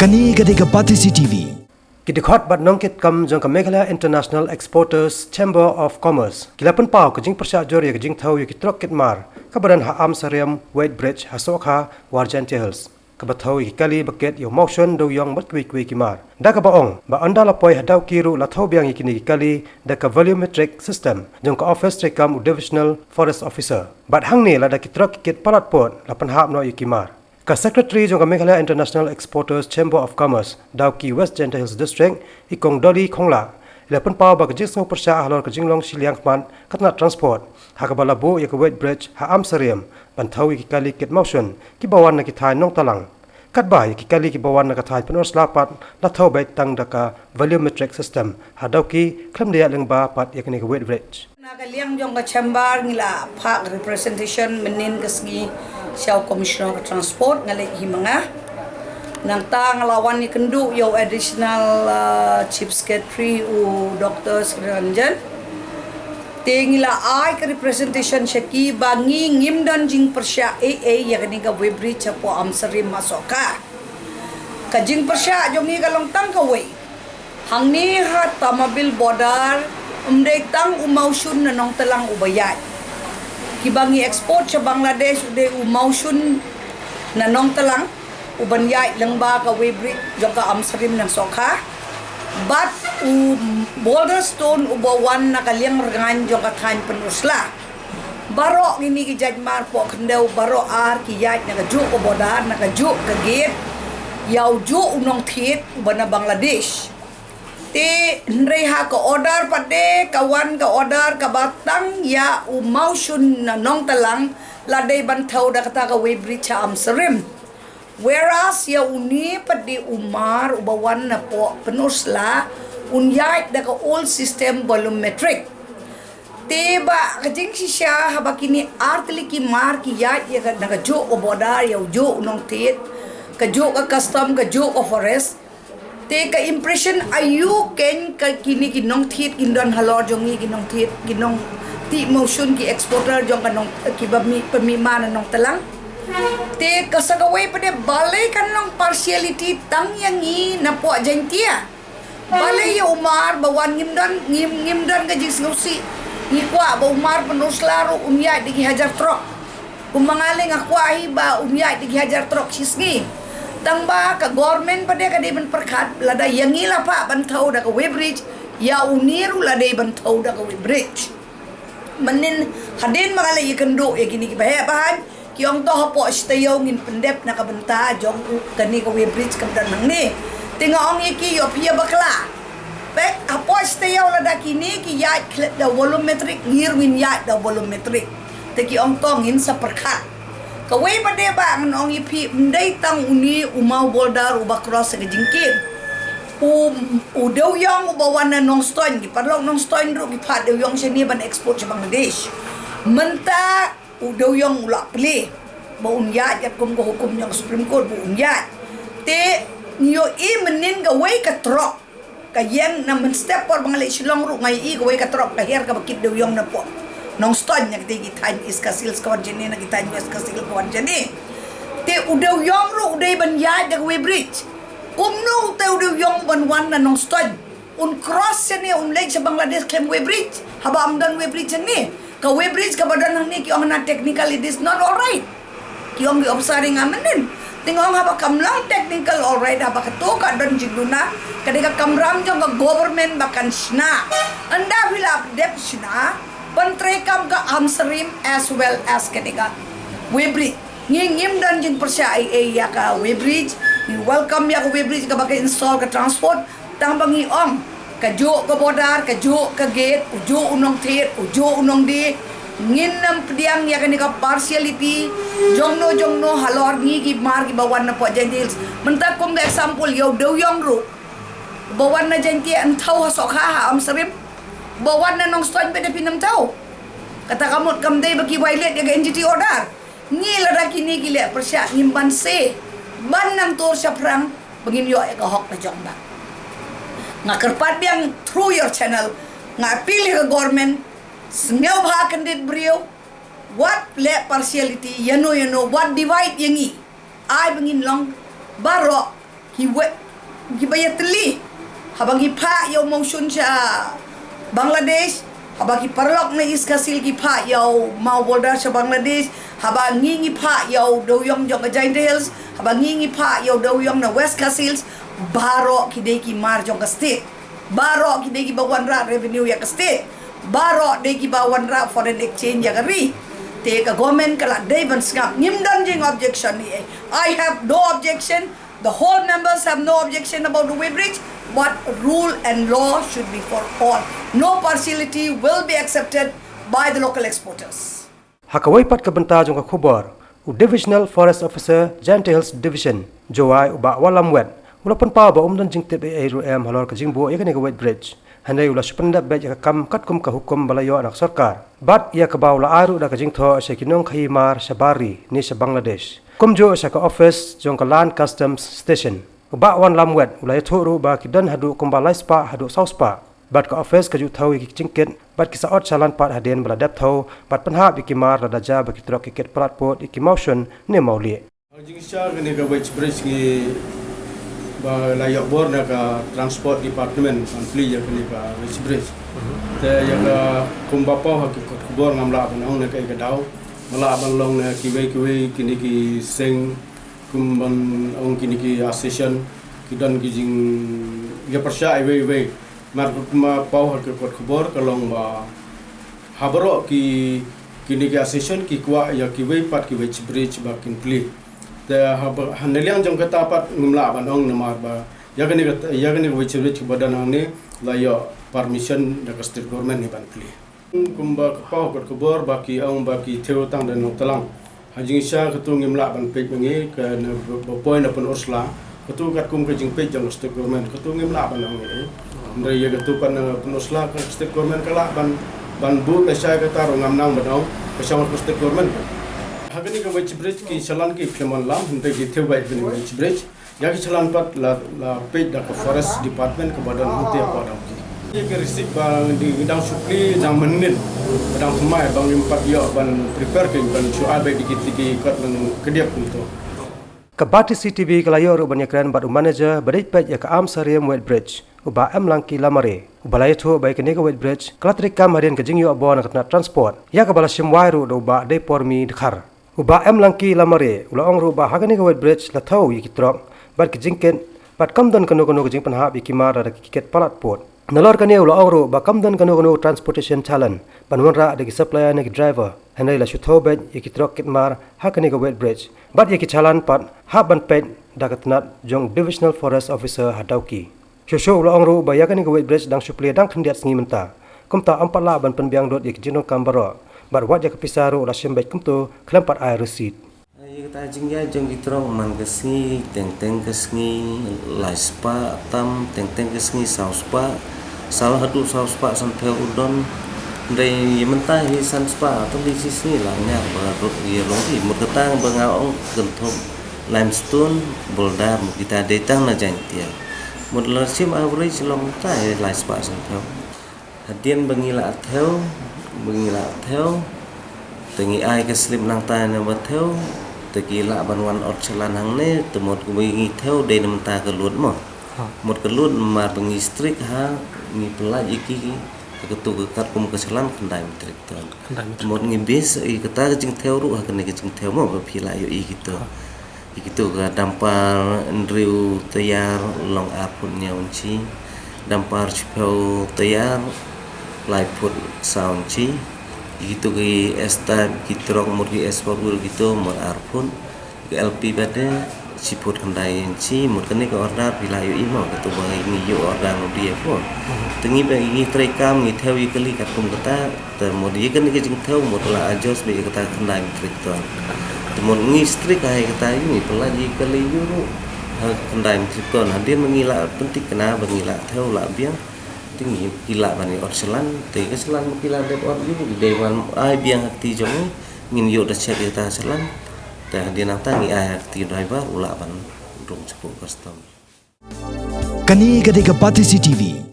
Kani gadega Bati CCTV. Kidikhat bat nongkit kam jong ka Meghalaya International Exporters Chamber of Commerce. Kilapan pau ka jing persya jori ka jing thau yu kitrok kitmar. Kabadan ha am sariam White Bridge ha sokha Warjan Hills. Kabathau yu kali baket yu motion do yong mat kwi kimar. Da ka baong ba anda la poi hadau kiru la thau biang ikini kali da ka volumetric system jong ka office trekam divisional forest officer. Bat hang ni la da kitrok kit parat pot la panhap no yu kimar. Ka Secretary jong ka Meghalaya International Exporters Chamber of Commerce Dauki West Gentle Hills District ikong Doli Khongla lepan pau ba ka jisno persya halor ka jinglong siliang man katna transport ha ka balabo ya ka White Bridge ha am sariam banthau ki kali kit motion ki bawan na ki thai nong talang kat ba ki kali ki bawan na ka thai penor slapat la thau bai tang da ka volumetric system ha Dauki klam dia leng ba pat ya ka ni ka White Bridge Nakaliang jong ka chamber ngila pak representation menin kasgi Siyaw Commissioner of Transport ngalik himanga nang ta ngalawan ni kendu yo additional Chief Secretary u Dr. Sriranjan ngila ai ka representation syaki bangi ngimdan jing persya ya kani ka webri chapo amsari masoka ka jing persya jong ni kalong tang ka we hang ni ha tamabil border umdai tang umausun na nong telang ubayat kibangi export sa Bangladesh ude umausun na nong talang ubanyay lang ba ka webri jong ka amsarim ng sokha but border stone ubawan na kaliang rangan jong ka thain penusla baro gini ki jajmar po kendaw baro ar ki yaj na kaju ko bodar na kaju ka gate yaw ju unong thit ubana Bangladesh ti nreha ka order pade kawan ka order ka batang ya umausun na nong talang laday bantaw da kata ka webri cha amsarim whereas ya uni padi umar ubawan na po penusla unyait da ka old system volumetric ti ba kajing siya habakini artli ki mar ki yait ya ka nakajo o bodar ya ujo unong tit kajo ka custom kajo ka forest te ka impression ayu ken ka kini kinong thit kindon halor jongi kinong thit kinong ti motion ki exporter jong kanong kibami pamima na nong talang te kasagaway pade balay kanong partiality tang yangi na po agentia balay ya umar bawan ngimdan ka jis ngusi ngikwa ba umar penuslaro umya digi hajar trok kumangaling akwa ba umya digi hajar trok sisngi tangba ka government pada ka di perkat lada yangila pa bantau da ka webridge ya uniru lada bantau da ka webridge menin hadin magala ikendo ya gini kibahan kiong to hapo stayo ngin pendep na ka banta jong kani ka webridge kamdan nang ni tingaong iki yo pia bakla pek hapo stayo lada kini ki ya da volumetric ngirwin ya da volumetric te kiong to ngin sa perkat kawai pada ba nong ipi ndai tang uni umau boldar uba cross ke jingkin udaw yang ubawan na nong stoin gi parlong nong stoin ro gi pad yang sini ban export sa Bangladesh menta udaw yang ula pli ba unya yat kum ko hukum yang Supreme Court bu unya te nyo i menin kawai ka trok kayang na men step por Bangladesh long ro ngai i kawai ka trok ka her ka bakit daw yang na po nong ston yang kita gitan iskasil kawan jeni na gitan iskasil kawan jeni te udaw yong ro uday ban ya da webridge kumno te udaw yong ban wan na nong ston un cross ni leg sa Bangladesh claim webridge haba amdan webridge ni ka webridge ka badan ni ki na technical it is not all right ki ong obsaring amanin tingong haba kamlang technical all right haba ka to ka don jiguna kadika kamram jong ka government bakan sna anda bila dep sna pentrekam ka amsarim as well as ketika webridge ngim dan jing persya ya ka webridge welcome ya ka webridge ka baka install ka transport tambangi ong ka jo ka bodar ka jo ka gate ujo unong thit ujo unong di nginam pediang ya kenika partiality jongno halor ngi gi mar gi bawan na po jendils mentak kum ga example yo do yong ru bawan na jenti antau hasok ha amsarim bawan na nong stoin pada pinam tau kata kamut kamdai bagi violet ya NGT order ngila da kini gile persya ngimban se ban nang tur sya perang bangin yo ka hok na jongba ngakerpat biang through your channel ngapil ka government smel bha kandid brio what play partiality you know what divide yangi ai bangin long baro gibayatli habang ipa yaw motion sa Bangladesh habang iparlok na iskasil gipa yaw mawolda sa Bangladesh habang ngingi pa yaw doyong jong Giant Hills habang ngingi pa yaw doyong na West Castles baro kideki mar jong ka state baro kideki bawanra revenue ya ka state baro deki bawanra foreign exchange ya kari te ka government kala day ban skap ngimdan jing objection ni I have no objection. The whole members have no objection about the weighbridge, but rule and law should be for all. No partiality will be accepted by the local exporters. Hakawai pat kabenta jong ka khubor u Divisional Forest Officer Giant Hills Division Joai uba walam wet ulapan pa ba umdan jing tebe ru em halor ka jingbo yakani ka weighbridge handai ula supanda bet ya kam katkum ka hukum balayo anak sarkar bat ya ka baula aru da ka jingtho sa kinong khimar sabari ni sa Bangladesh kumjo sa ka office jong ka land customs station uba wan lamwet ulai thuru ba kidan hadu kumbalai spa hadu sauspa bat ka office ka ju thau ki chingket bat ki saot chalan pat haden bala dap thau bat panha bikimar radaja ba ki trok kiket platpot iki motion ne mauli jing sha gane ka weighbridge ki ba layak bor na ka transport department konfli ya kini ka weighbridge te ya ka kumbapa ha ki bor ngamla banong na kai ka daw mala ban long na kiwe kini ki sing kumban ong kini ki association kidan ki jing ya persya we mar kuma pau ha ki bor kalong ba habro ki kini ki association ki kwa ya kiwe pat ki weighbridge ba kinpli te haneliang jong kata pat ngumla banong namar ba ya kini weighbridge badan ni la yo permission da state government ni ban pli kumba pau ko bor baki ong baki theo tang dan talang hajing sha ketu ngimla ban pej mengi ke na point na pun ursla ketu kat kum ke jing pej jong state government ketu ngimla ban ong ni ndai ya ketu pan pun ursla ke state government kala ban bu na sha kata rongam nang banong ke sha state government hagani ka weighbridge ki chalan ki phleman lam hinte ki theo bai ni weighbridge ya ki chalan pat la pej da forest department ke badan hinte apa dam ye ke risik bang di dang supli dang menit dang mai bang impat yo ban prepare ke ban chual bai dikit dikit kat nang kediap untuk Kabati CTV kalayo ru banyakran bad manager badait pet ya ka am sariam weighbridge uba am langki lamare ubalai tho bai kene ka weighbridge klatrik kam harian ka jingyo abon katna transport ya ka bala simwai ru do ba de pormi dekhar uba am langki lamare ula ong ru ba hagani ka weighbridge la thau yikitrok bad ki jingken bad kamdan kanu kanu jing panha bikimar ra kiket palat pot nalor kane ula ong ru ba kamdan kanu transportation challenge banwanra de supplier ne driver hanai la shutho bet yikitrok kitmar hakani ka weighbridge bad yaki chalan pat ha ban pet dakatnat jong Divisional Forest Officer hadauki shosho ula ong ru ba yakani ka weighbridge dang supli dang khndiat sngi menta kumta ampala ban penbiang dot yaki jinong kambaro bar wat ya kepisaru ula simbet kumto klampat air receipt kita jingya jong gitrong man kesngi teng kesngi laispa tam teng kesngi sauspa salah satu sauspa sampai udon dari mentah di sauspa atau di sini lah nya baru dia longi murketang bangaong gentom limestone boulder kita datang na jantia model sim average long ta laispa sampai hadian bangila athel tengi ai ke slim nang ta na bathel tegila banwan or chalan hang ne temot kuwi theo de nam ta ke lut mo mot ke lut mar bengi strik ha ni pelaj iki ketu ke kat kum ke chalan kendai trik ton temot ngi bis i kata jing theo ru ha kene jing theo mo ba phila yo i gitu ka dampar ndriu tayar long apun nyaunci dampar chpeu tayar lai put saunci gitu ke esta kitrok murgi espor gitu mur arpun ke LP pada siput kendai ci mur kene ke order bilayo imo ketu bang ini yo order no dia pun tengi bang ini trekam ni theo ikeli katum kata te mur ye kene ke jing theo mur la ajos be kata kendai trekton te mur ngi strik ai kata ini pelaji keli yo kendai trekton hadir mengila penting kena mengila theo la biang tinggi gila bani orselan tiga selan gila dep or ini dewan ai biang hati jong ngin yo da cek kita selan teh dia nang tangi ai hati driver ula ban dong cukup custom Kani Gadega Pati CTV